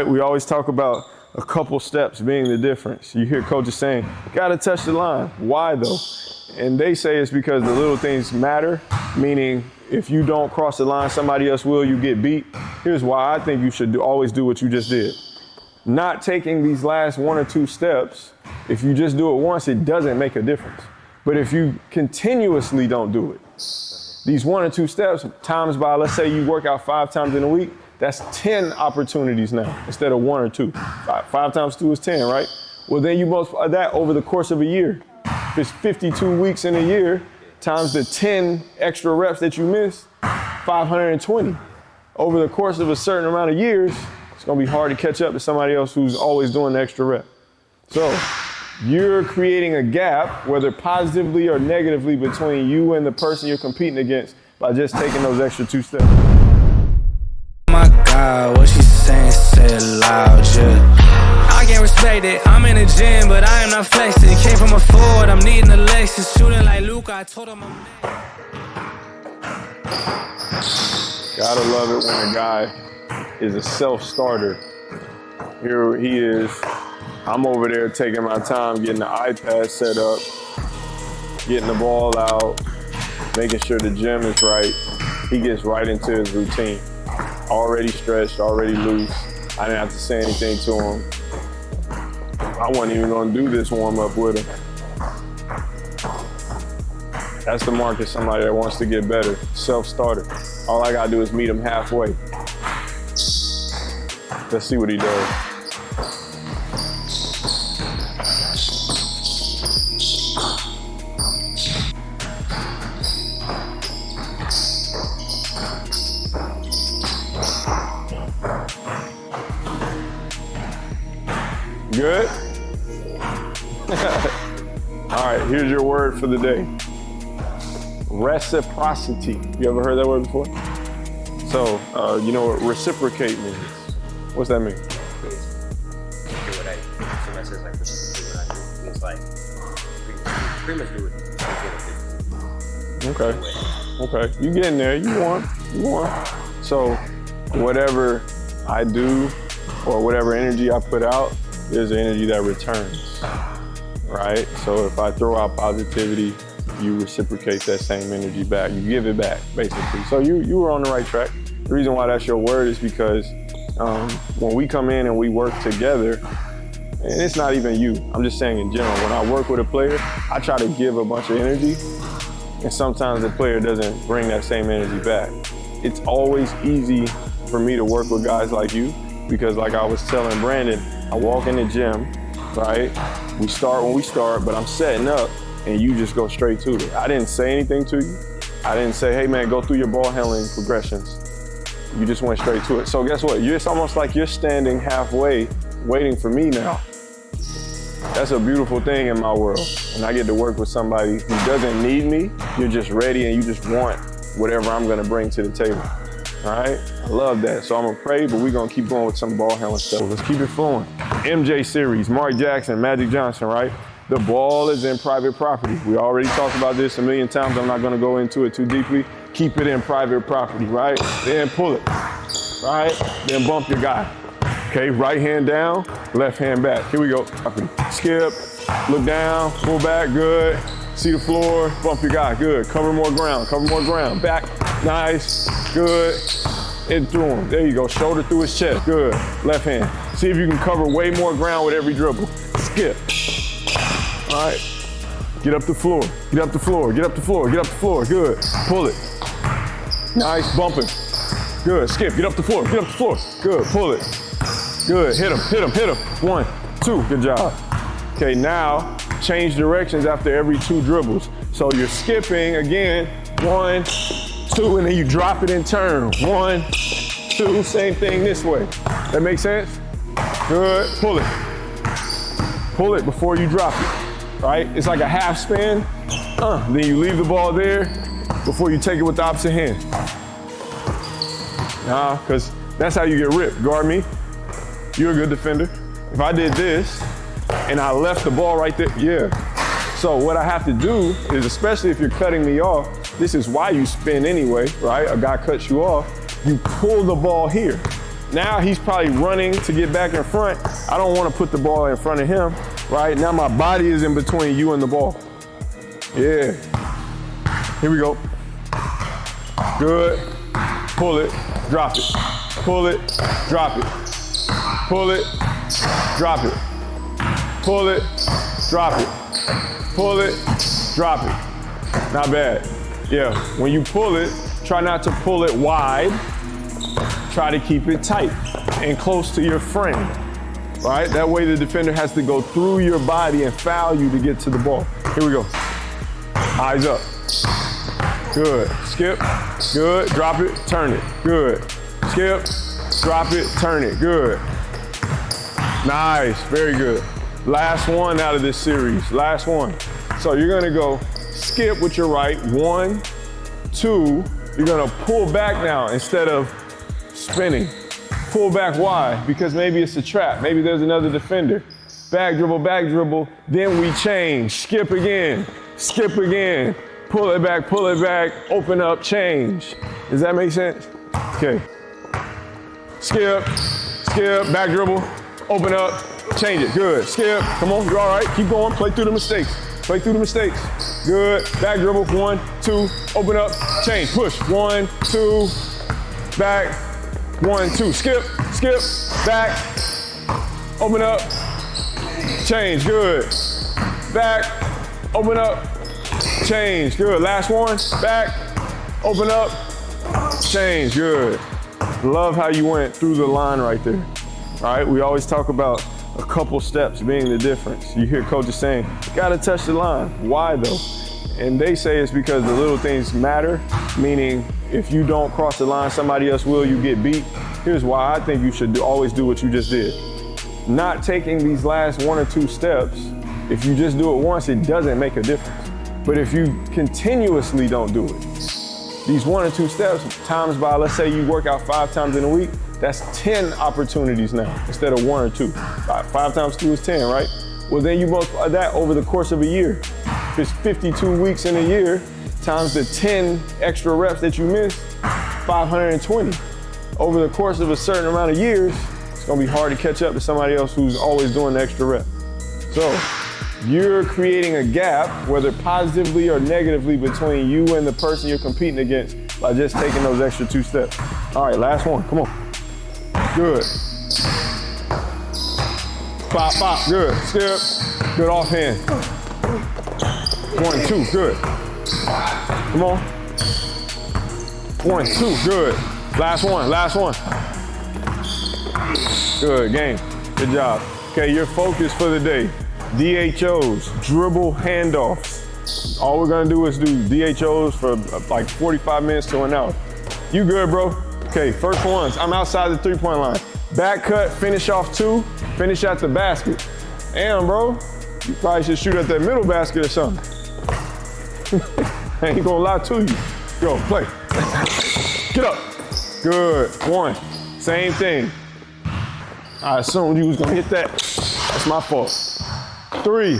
We always talk about a couple steps being the difference. You hear coaches saying, gotta touch the line. Why though? And they say it's because the little things matter, meaning if you don't cross the line, somebody else will, you get beat. Here's why I think you should always do what you just did. Not taking these last 1 or 2 steps, if you just do it once, it doesn't make a difference. But if you continuously don't do it, these 1 or 2 steps times by, let's say you work out 5 times in a week, that's 10 opportunities now instead of 1 or 2. 5 times 2 is 10, right? Well, then you multiply that over the course of a year. If it's 52 weeks in a year, times the 10 extra reps that you missed, 520. Over the course of a certain amount of years, it's gonna be hard to catch up to somebody else who's always doing the extra rep. So you're creating a gap, whether positively or negatively, between you and the person you're competing against by just taking those extra 2 steps. My God, what she saying, say it loud, yeah. I can't respect it, I'm in the gym, but I am not flexing. Came from a Ford, I'm needing a Lexus. Shooting like Luke, I told him I'm Gotta love it when a guy is a self-starter. Here he is, I'm over there taking my time, getting the iPad set up, getting the ball out, making sure the gym is right. He gets right into his routine. Already stretched, already loose. I didn't have to say anything to him. I wasn't even gonna do this warm-up with him. That's the mark of somebody that wants to get better, self-starter. All I gotta do is meet him halfway. Let's see what he does. Good? All right, here's your word for the day. Reciprocity. You ever heard that word before? So, you know what reciprocate means? What's that mean? Do what I do. Someone says like reciprocate what I do. It's like pretty much do it. Okay. Okay. You getting there. You won. So whatever I do or whatever energy I put out, there's energy that returns, right? So if I throw out positivity, you reciprocate that same energy back. You give it back, basically. So you were on the right track. The reason why that's your word is because when we come in and we work together, and it's not even you, I'm just saying in general, when I work with a player, I try to give a bunch of energy, and sometimes the player doesn't bring that same energy back. It's always easy for me to work with guys like you, because like I was telling Brandon, I walk in the gym, right? We start when we start, but I'm setting up and you just go straight to it. I didn't say anything to you. I didn't say, hey man, go through your ball handling progressions. You just went straight to it. So guess what? It's almost like you're standing halfway waiting for me now. That's a beautiful thing in my world. When I get to work with somebody who doesn't need me, you're just ready and you just want whatever I'm gonna bring to the table. All right, I love that. So I'm gonna pray, but we're gonna keep going with some ball handling stuff. Let's keep it flowing. MJ series, Mark Jackson, Magic Johnson, right? The ball is in private property. We already talked about this a million times. I'm not gonna go into it too deeply. Keep it in private property, right? Then pull it, right? Then bump your guy. Okay, right hand down, left hand back. Here we go. Skip, look down, pull back, good. See the floor, bump your guy, good. Cover more ground, back, nice, good. In through him, there you go. Shoulder through his chest, good. Left hand. See if you can cover way more ground with every dribble. Skip. All right, get up the floor, good. Pull it. Nice, bumping. Good, skip, get up the floor, good. Pull it. Good, hit him. 1, 2, good job. Okay, now change directions after every 2 dribbles. So you're skipping again, 1, 2, and then you drop it and turn. 1, 2, same thing this way. That make sense? Good, pull it before you drop it, right? It's like a half spin, then you leave the ball there before you take it with the opposite hand. Because that's how you get ripped. Guard me, you're a good defender. If I did this, and I left the ball right there, yeah. So what I have to do is, especially if you're cutting me off, this is why you spin anyway, right? A guy cuts you off, you pull the ball here. Now he's probably running to get back in front. I don't want to put the ball in front of him, right? Now my body is in between you and the ball. Yeah. Here we go. Good. Pull it, drop it. Pull it, drop it. Pull it, drop it. Pull it, drop it. Pull it, drop it. Not bad. Yeah, when you pull it, try not to pull it wide. Try to keep it tight and close to your frame, right? That way the defender has to go through your body and foul you to get to the ball. Here we go. Eyes up. Good. Skip. Good. Drop it. Turn it. Good. Skip. Drop it. Turn it. Good. Nice. Very good. Last one out of this series. Last one. So you're going to go skip with your right. 1, 2. You're going to pull back now instead of spinning. Pull back. Why? Because maybe it's a trap. Maybe there's another defender. Back dribble, then we change. Skip again, pull it back, open up, change. Does that make sense? Okay. Skip, back dribble, open up, change it. Good. Skip, come on, you're all right. Keep going, play through the mistakes. Good. Back dribble, 1, 2, open up, change, push. 1, 2, back, 1, 2, skip, back, open up, change, good. Back, open up, change, good. Last one, back, open up, change, good. Love how you went through the line right there. All right, we always talk about a couple steps being the difference. You hear coaches saying, gotta touch the line. Why though? And they say it's because the little things matter, meaning if you don't cross the line, somebody else will, you get beat. Here's why I think you should always do what you just did. Not taking these last 1 or 2 steps, if you just do it once, it doesn't make a difference. But if you continuously don't do it, these 1 or 2 steps times by, let's say you work out 5 times in a week, that's 10 opportunities now instead of 1 or 2. 5 times 2 is 10, right? Well, then you multiply that over the course of a year. If it's 52 weeks in a year, times the 10 extra reps that you missed, 520. Over the course of a certain amount of years, it's gonna be hard to catch up to somebody else who's always doing the extra rep. So you're creating a gap, whether positively or negatively, between you and the person you're competing against by just taking those extra 2 steps. All right, last one, come on. Good. Pop, good. Skip, good offhand. 1, 2, good. Come on. 1, 2, good. Last one. Good, game. Good job. Okay, your focus for the day. DHOs, dribble handoffs. All we're gonna do is do DHOs for like 45 minutes to an hour. You good, bro? Okay, first ones. I'm outside the 3-point line. Back cut, finish off 2, finish at the basket. Damn, bro. You probably should shoot at that middle basket or something. I ain't gonna lie to you. Go, play. Get up. Good. 1. Same thing. I assumed you was gonna hit that. That's my fault. 3.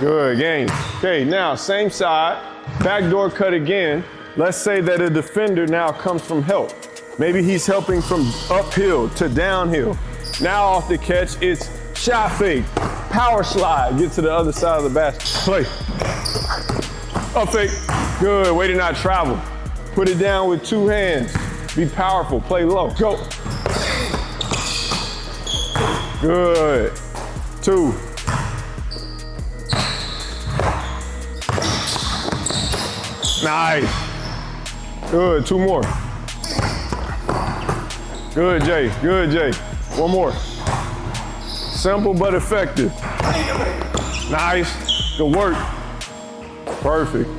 Good, game. Okay, now same side. Backdoor cut again. Let's say that a defender now comes from help. Maybe he's helping from uphill to downhill. Now off the catch, it's shot fake, power slide, get to the other side of the basket. Play. Up fake. Good, way to not travel. Put it down with 2 hands. Be powerful, play low. Go. Good. 2. Nice. Good, 2 more. Good, Jay. 1 more. Simple but effective. Nice. Good work. Perfect.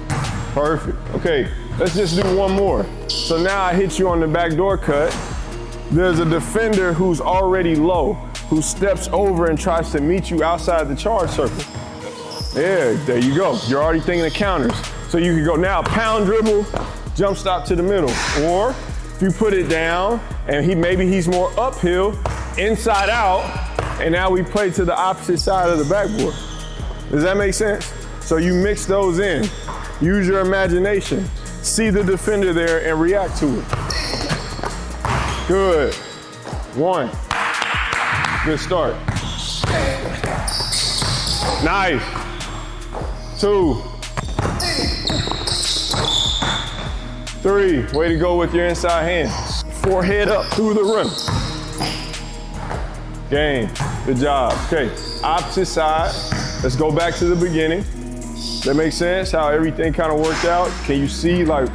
Okay, let's just do 1 more. So now I hit you on the backdoor cut. There's a defender who's already low, who steps over and tries to meet you outside the charge circle. Yeah, there you go. You're already thinking of counters. So you can go now, pound dribble, jump stop to the middle. Or if you put it down and maybe he's more uphill, inside out, and now we play to the opposite side of the backboard. Does that make sense? So you mix those in. Use your imagination. see the defender there and react to it. Good. 1. Good start. Nice. 2. 3. Way to go with your inside hand. 4, head up through the rim. Game. Good job. Okay, opposite side. Let's go back to the beginning. That makes sense, how everything kind of worked out? Can you see like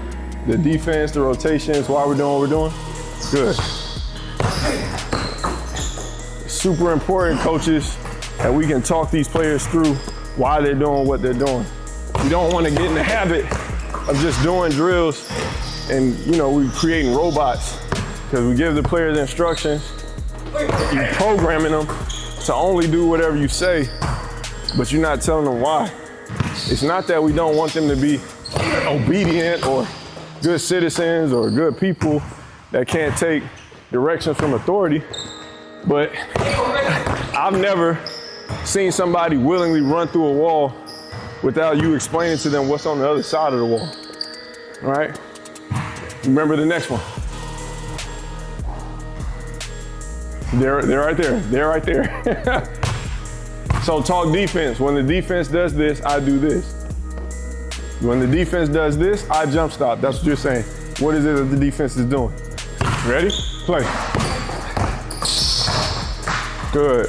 the defense, the rotations, why we're doing what we're doing? Good. Super important, coaches, that we can talk these players through why they're doing what they're doing. We don't want to get in the habit of just doing drills and, you know, we're creating robots because we give the players instructions, you're programming them to only do whatever you say, but you're not telling them why. It's not that we don't want them to be obedient or good citizens or good people that can't take directions from authority, but I've never seen somebody willingly run through a wall without you explaining to them what's on the other side of the wall, all right? Remember the next one. They're right there, they're right there. So talk defense. When the defense does this, I do this. When the defense does this, I jump stop. That's what you're saying. What is it that the defense is doing? Ready? Play. Good.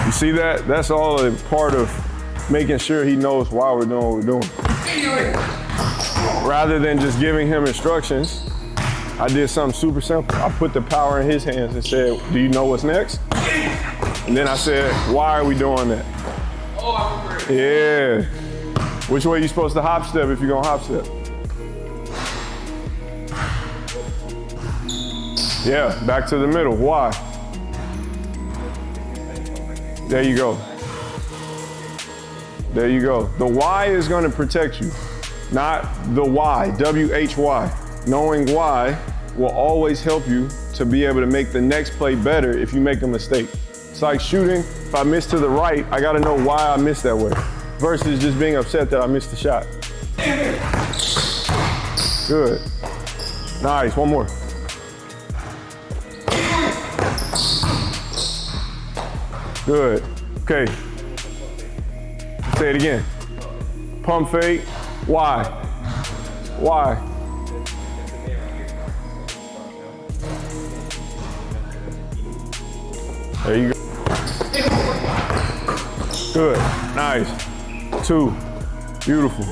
You see that? That's all a part of making sure he knows why we're doing what we're doing. Rather than just giving him instructions, I did something super simple. I put the power in his hands and said, do you know what's next? And then I said, why are we doing that? Yeah. Which way are you supposed to hop step if you're gonna hop step? Yeah, back to the middle. Why? There you go. There you go. The why is gonna protect you, not the why, W-H-Y. Knowing why will always help you to be able to make the next play better if you make a mistake. It's like shooting. If I miss to the right, I gotta know why I missed that way versus just being upset that I missed the shot. Good. Nice, one more. Good. Okay. Say it again. Pump fake. Why? Why? There you go. Good. Nice. 2. Beautiful.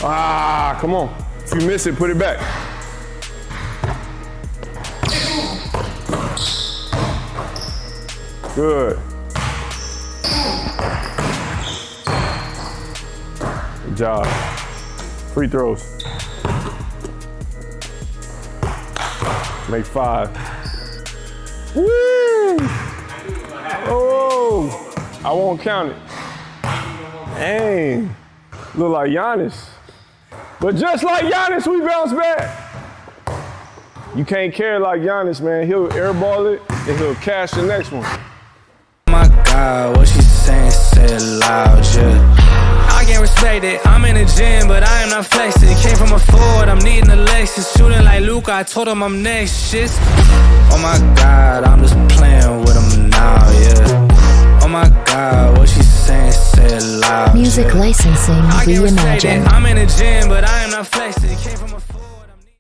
Ah, come on. If you miss it, put it back. Good. Good job. Free throws. Make 5. Woo! Oh, I won't count it. Dang, look like Giannis. But just like Giannis, we bounce back. You can't carry like Giannis, man. He'll airball it and he'll cash the next one. Oh my God, what she saying, say it loud, yeah. I can't respect it, I'm in the gym, but I am not flexing. Came from a Ford, I'm needing a Lexus. Shooting like Luka, I told him I'm next, shit. Oh my God, I'm just playing with him now, yeah. Oh my God, what she saying, say it loud, Music yeah. licensing I can't respect it, reimagined. I'm in the gym, but I am not flexing.